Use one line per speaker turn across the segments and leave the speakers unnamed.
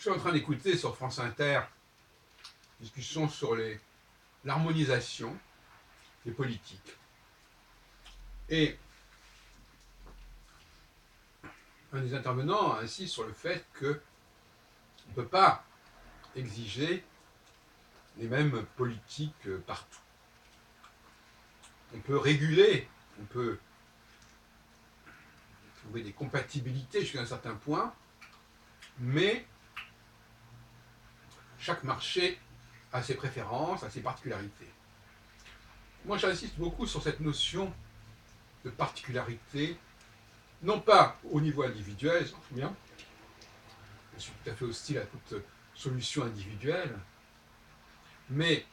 suis en train d'écouter sur France Inter une discussion sur l'harmonisation des politiques. Et un des intervenants insiste sur le fait qu'on ne peut pas exiger les mêmes politiques partout. On peut réguler, on peut trouver des compatibilités jusqu'à un certain point, mais chaque marché a ses préférences, a ses particularités. Moi, j'insiste beaucoup sur cette notion de particularité, non pas au niveau individuel, j'en souviens, je suis tout à fait hostile à toute solution individuelle, mais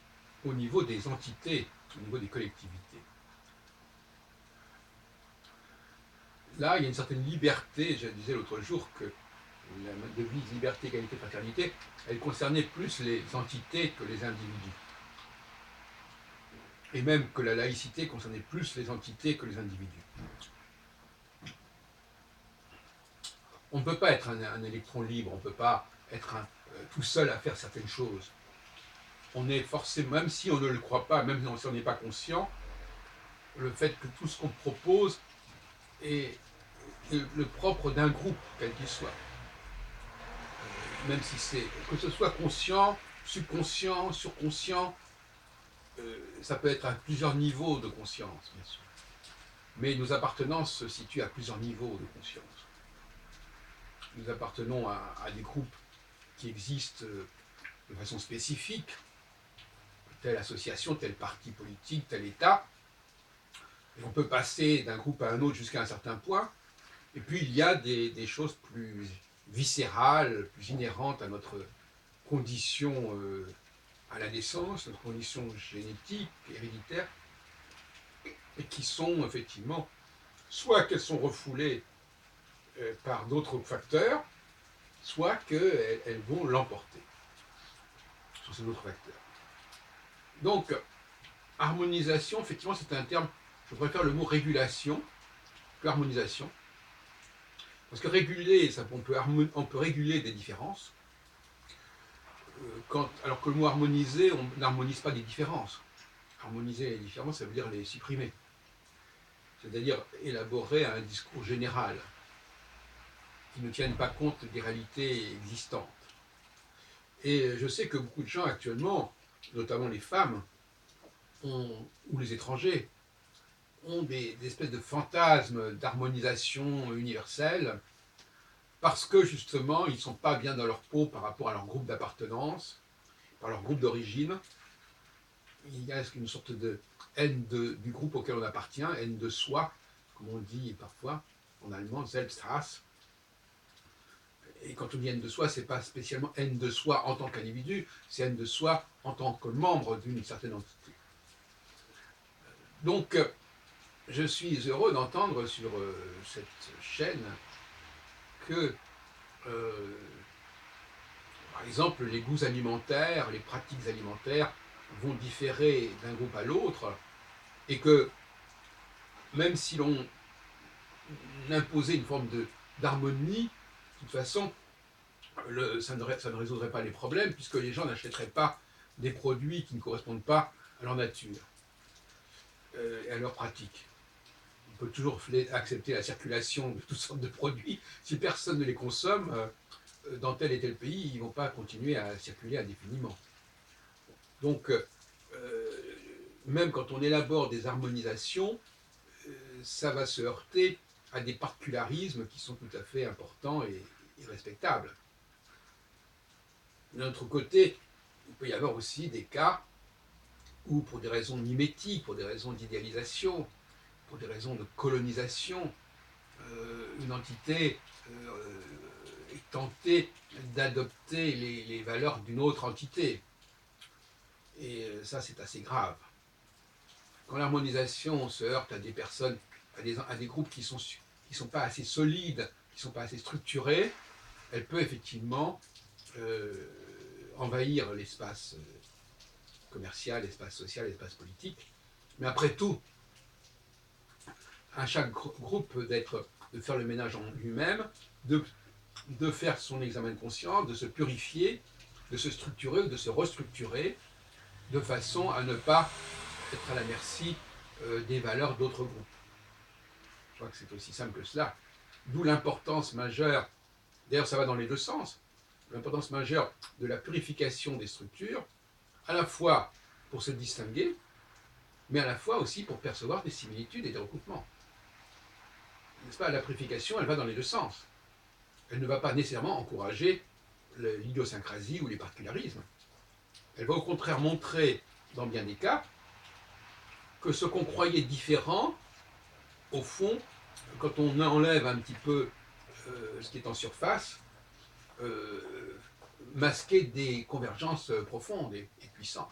au niveau des entités, au niveau des collectivités. Là, il y a une certaine liberté. Je disais l'autre jour que la devise liberté, égalité, fraternité, elle concernait plus les entités que les individus. Et même que la laïcité concernait plus les entités que les individus. On ne peut pas être un électron libre, on ne peut pas être tout seul à faire certaines choses. On est forcément, même si on ne le croit pas, même si on n'est pas conscient, le fait que tout ce qu'on propose est le propre d'un groupe, quel qu'il soit. Même si c'est, que ce soit conscient, subconscient, surconscient, ça peut être à plusieurs niveaux de conscience, bien sûr. Mais nos appartenances se situent à plusieurs niveaux de conscience. Nous appartenons à des groupes qui existent de façon spécifique, telle association, tel parti politique, tel État. Et on peut passer d'un groupe à un autre jusqu'à un certain point. Et puis il y a des choses plus viscérales, plus inhérentes à notre condition à la naissance, notre condition génétique, héréditaire, et qui sont effectivement, soit qu'elles sont refoulées par d'autres facteurs, soit qu'elles vont l'emporter sur ces autres facteurs. Donc, harmonisation, effectivement, c'est un terme, je préfère le mot régulation que harmonisation. Parce que réguler, on peut réguler des différences, alors que le mot harmoniser, on n'harmonise pas des différences. Harmoniser les différences, ça veut dire les supprimer. C'est-à-dire élaborer un discours général qui ne tienne pas compte des réalités existantes. Et je sais que beaucoup de gens actuellement, notamment les femmes, ou les étrangers, ont des espèces de fantasmes d'harmonisation universelle parce que justement ils ne sont pas bien dans leur peau par rapport à leur groupe d'appartenance, par leur groupe d'origine. Il y a une sorte de haine du groupe auquel on appartient, haine de soi, comme on dit parfois en allemand, Selbsthass. Et quand on dit haine de soi, ce n'est pas spécialement haine de soi en tant qu'individu, c'est haine de soi en tant que membre d'une certaine entité. Donc, je suis heureux d'entendre sur cette chaîne que, par exemple, les goûts alimentaires, les pratiques alimentaires vont différer d'un groupe à l'autre, et que même si l'on imposait une forme d'harmonie, de toute façon, ça ne résoudrait pas les problèmes, puisque les gens n'achèteraient pas des produits qui ne correspondent pas à leur nature et à leurs pratiques. On peut toujours accepter la circulation de toutes sortes de produits. Si personne ne les consomme, dans tel et tel pays, ils ne vont pas continuer à circuler indéfiniment. Donc, même quand on élabore des harmonisations, ça va se heurter à des particularismes qui sont tout à fait importants et respectables. D'un autre côté, il peut y avoir aussi des cas où, pour des raisons mimétiques, pour des raisons d'idéalisation, pour des raisons de colonisation, une entité est tentée d'adopter les valeurs d'une autre entité. Et ça, c'est assez grave. Quand l'harmonisation se heurte à des personnes, à des groupes qui sont pas assez solides, qui ne sont pas assez structurés, elle peut effectivement envahir l'espace commercial, l'espace social, l'espace politique. Mais après tout, à chaque groupe de faire le ménage en lui-même, de de faire son examen de conscience, de se purifier, de se structurer ou de se restructurer, de façon à ne pas être à la merci des valeurs d'autres groupes. Je crois que c'est aussi simple que cela. D'où l'importance majeure, d'ailleurs ça va dans les deux sens, l'importance majeure de la purification des structures, à la fois pour se distinguer, mais à la fois aussi pour percevoir des similitudes et des recoupements. N'est-ce pas? La purification, elle va dans les deux sens. Elle ne va pas nécessairement encourager l'idiosyncrasie ou les particularismes. Elle va au contraire montrer, dans bien des cas, que ce qu'on croyait différent, au fond, quand on enlève un petit peu ce qui est en surface, masquer des convergences profondes et puissantes.